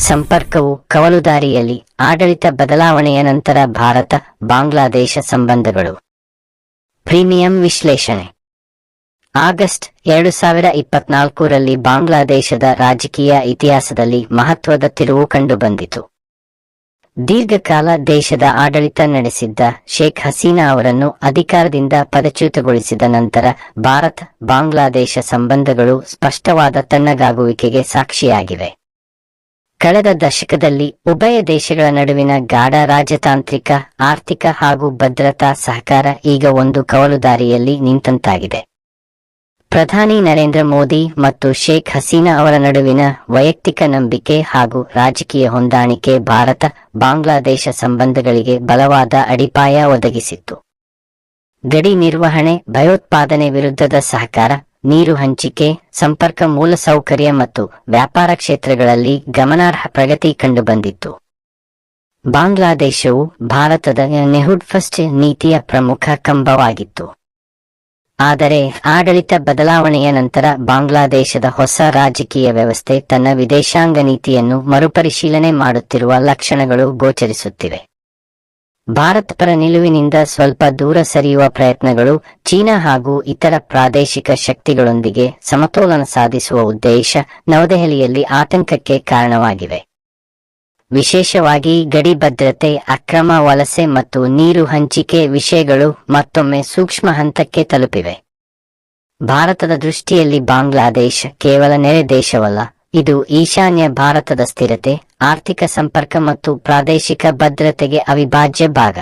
ಸಂಪರ್ಕವು ಕವಲುದಾರಿಯಲ್ಲಿ ಆಡಳಿತ ಬದಲಾವಣೆಯ ನಂತರ ಭಾರತ ಬಾಂಗ್ಲಾದೇಶ ಸಂಬಂಧಗಳು. ಪ್ರೀಮಿಯಂ ವಿಶ್ಲೇಷಣೆ. ಆಗಸ್ಟ್ 2024ರಲ್ಲಿ ಬಾಂಗ್ಲಾದೇಶದ ರಾಜಕೀಯ ಇತಿಹಾಸದಲ್ಲಿ ಮಹತ್ವದ ತಿರುವು ಕಂಡುಬಂದಿತು. ದೀರ್ಘಕಾಲ ದೇಶದ ಆಡಳಿತ ನಡೆಸಿದ್ದ ಶೇಖ್ ಹಸೀನಾ ಅವರನ್ನು ಅಧಿಕಾರದಿಂದ ಪದಚ್ಯುತಗೊಳಿಸಿದ ನಂತರ ಭಾರತ ಬಾಂಗ್ಲಾದೇಶ ಸಂಬಂಧಗಳು ಸ್ಪಷ್ಟವಾದ ತಣ್ಣಗಾಗುವಿಕೆಗೆ ಸಾಕ್ಷಿಯಾಗಿವೆ. ಕಳೆದ ದಶಕದಲ್ಲಿ ಉಭಯ ದೇಶಗಳ ನಡುವಿನ ಗಾಢ ರಾಜತಾಂತ್ರಿಕ, ಆರ್ಥಿಕ ಹಾಗೂ ಭದ್ರತಾ ಸಹಕಾರ ಈಗ ಒಂದು ಕವಲುದಾರಿಯಲ್ಲಿ ನಿಂತಂತಾಗಿದೆ. ಪ್ರಧಾನಿ ನರೇಂದ್ರ ಮೋದಿ ಮತ್ತು ಶೇಖ್ ಹಸೀನಾ ಅವರ ನಡುವಿನ ವೈಯಕ್ತಿಕ ನಂಬಿಕೆ ಹಾಗೂ ರಾಜಕೀಯ ಹೊಂದಾಣಿಕೆ ಭಾರತ ಬಾಂಗ್ಲಾದೇಶ ಸಂಬಂಧಗಳಿಗೆ ಬಲವಾದ ಅಡಿಪಾಯ ಒದಗಿಸಿತ್ತು. ಗಡಿ ನಿರ್ವಹಣೆ, ಭಯೋತ್ಪಾದನೆ ವಿರುದ್ಧದ ಸಹಕಾರ, ನೀರು ಹಂಚಿಕೆ, ಸಂಪರ್ಕ ಮೂಲಸೌಕರ್ಯ ಮತ್ತು ವ್ಯಾಪಾರ ಕ್ಷೇತ್ರಗಳಲ್ಲಿ ಗಮನಾರ್ಹ ಪ್ರಗತಿ ಕಂಡುಬಂದಿತ್ತು. ಬಾಂಗ್ಲಾದೇಶವು ಭಾರತದ ನೆಹುಡ್ ಫಸ್ಟ್ ನೀತಿಯ ಪ್ರಮುಖ ಕಂಬವಾಗಿತ್ತು. ಆದರೆ ಆಡಳಿತ ಬದಲಾವಣೆಯ ನಂತರ ಬಾಂಗ್ಲಾದೇಶದ ಹೊಸ ರಾಜಕೀಯ ವ್ಯವಸ್ಥೆ ತನ್ನ ವಿದೇಶಾಂಗ ನೀತಿಯನ್ನು ಮರುಪರಿಶೀಲನೆ ಮಾಡುತ್ತಿರುವ ಲಕ್ಷಣಗಳು ಗೋಚರಿಸುತ್ತಿವೆ. ಭಾರತ ಪರ ನಿಲುವಿನಿಂದ ಸ್ವಲ್ಪ ದೂರ ಸರಿಯುವ ಪ್ರಯತ್ನಗಳು ಚೀನಾ ಹಾಗೂ ಇತರ ಪ್ರಾದೇಶಿಕ ಶಕ್ತಿಗಳೊಂದಿಗೆ ಸಮತೋಲನ ಸಾಧಿಸುವ ಉದ್ದೇಶ ನವದೆಹಲಿಯಲ್ಲಿ ಆತಂಕಕ್ಕೆ ಕಾರಣವಾಗಿವೆ. ವಿಶೇಷವಾಗಿ ಗಡಿ ಭದ್ರತೆ, ಅಕ್ರಮ ವಲಸೆ ಮತ್ತು ನೀರು ಹಂಚಿಕೆ ವಿಷಯಗಳು ಮತ್ತೊಮ್ಮೆ ಸೂಕ್ಷ್ಮ ಹಂತಕ್ಕೆ ತಲುಪಿವೆ. ಭಾರತದ ದೃಷ್ಟಿಯಲ್ಲಿ ಬಾಂಗ್ಲಾದೇಶ ಕೇವಲ ನೆರೆ ದೇಶವಲ್ಲ, ಇದು ಈಶಾನ್ಯ ಭಾರತದ ಸ್ಥಿರತೆ, ಆರ್ಥಿಕ ಸಂಪರ್ಕ ಮತ್ತು ಪ್ರಾದೇಶಿಕ ಭದ್ರತೆಗೆ ಅವಿಭಾಜ್ಯ ಭಾಗ.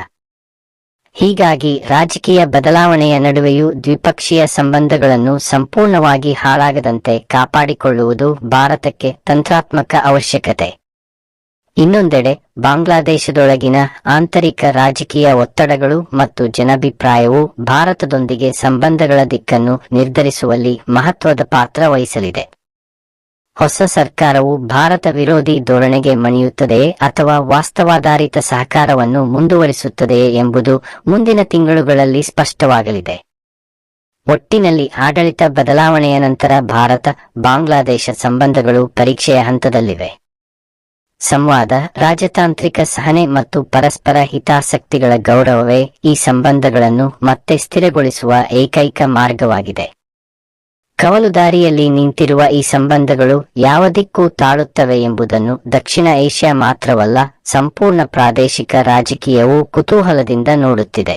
ಹೀಗಾಗಿ ರಾಜಕೀಯ ಬದಲಾವಣೆಯ ನಡುವೆಯೂ ದ್ವಿಪಕ್ಷೀಯ ಸಂಬಂಧಗಳನ್ನು ಸಂಪೂರ್ಣವಾಗಿ ಹಾಳಾಗದಂತೆ ಕಾಪಾಡಿಕೊಳ್ಳುವುದು ಭಾರತಕ್ಕೆ ತಂತ್ರಾತ್ಮಕ ಅವಶ್ಯಕತೆ. ಇನ್ನೊಂದೆಡೆ ಬಾಂಗ್ಲಾದೇಶದೊಳಗಿನ ಆಂತರಿಕ ರಾಜಕೀಯ ಒತ್ತಡಗಳು ಮತ್ತು ಜನಾಭಿಪ್ರಾಯವು ಭಾರತದೊಂದಿಗೆ ಸಂಬಂಧಗಳ ದಿಕ್ಕನ್ನು ನಿರ್ಧರಿಸುವಲ್ಲಿ ಮಹತ್ವದ ಪಾತ್ರ ವಹಿಸಲಿದೆ. ಹೊಸ ಸರ್ಕಾರವು ಭಾರತ ವಿರೋಧಿ ಧೋರಣೆಗೆ ಮಣಿಯುತ್ತದೆಯೇ ಅಥವಾ ವಾಸ್ತವಾಧಾರಿತ ಸಹಕಾರವನ್ನು ಮುಂದುವರಿಸುತ್ತದೆಯೇ ಎಂಬುದು ಮುಂದಿನ ತಿಂಗಳುಗಳಲ್ಲಿ ಸ್ಪಷ್ಟವಾಗಲಿದೆ. ಒಟ್ಟಿನಲ್ಲಿ ಆಡಳಿತ ಬದಲಾವಣೆಯ ನಂತರ ಭಾರತ ಬಾಂಗ್ಲಾದೇಶ ಸಂಬಂಧಗಳು ಪರೀಕ್ಷೆಯ ಹಂತದಲ್ಲಿವೆ. ಸಂವಾದ, ರಾಜತಾಂತ್ರಿಕ ಸಹನೆ ಮತ್ತು ಪರಸ್ಪರ ಹಿತಾಸಕ್ತಿಗಳ ಗೌರವವೇ ಈ ಸಂಬಂಧಗಳನ್ನು ಮತ್ತೆ ಸ್ಥಿರಗೊಳಿಸುವ ಏಕೈಕ ಮಾರ್ಗವಾಗಿದೆ. ಕವಲುದಾರಿಯಲ್ಲಿ ನಿಂತಿರುವ ಈ ಸಂಬಂಧಗಳು ಯಾವ ದಿಕ್ಕು ತಾಳುತ್ತವೆ ಎಂಬುದನ್ನು ದಕ್ಷಿಣ ಏಷ್ಯಾ ಮಾತ್ರವಲ್ಲ, ಸಂಪೂರ್ಣ ಪ್ರಾದೇಶಿಕ ರಾಜಕೀಯವೂ ಕುತೂಹಲದಿಂದ ನೋಡುತ್ತಿದೆ.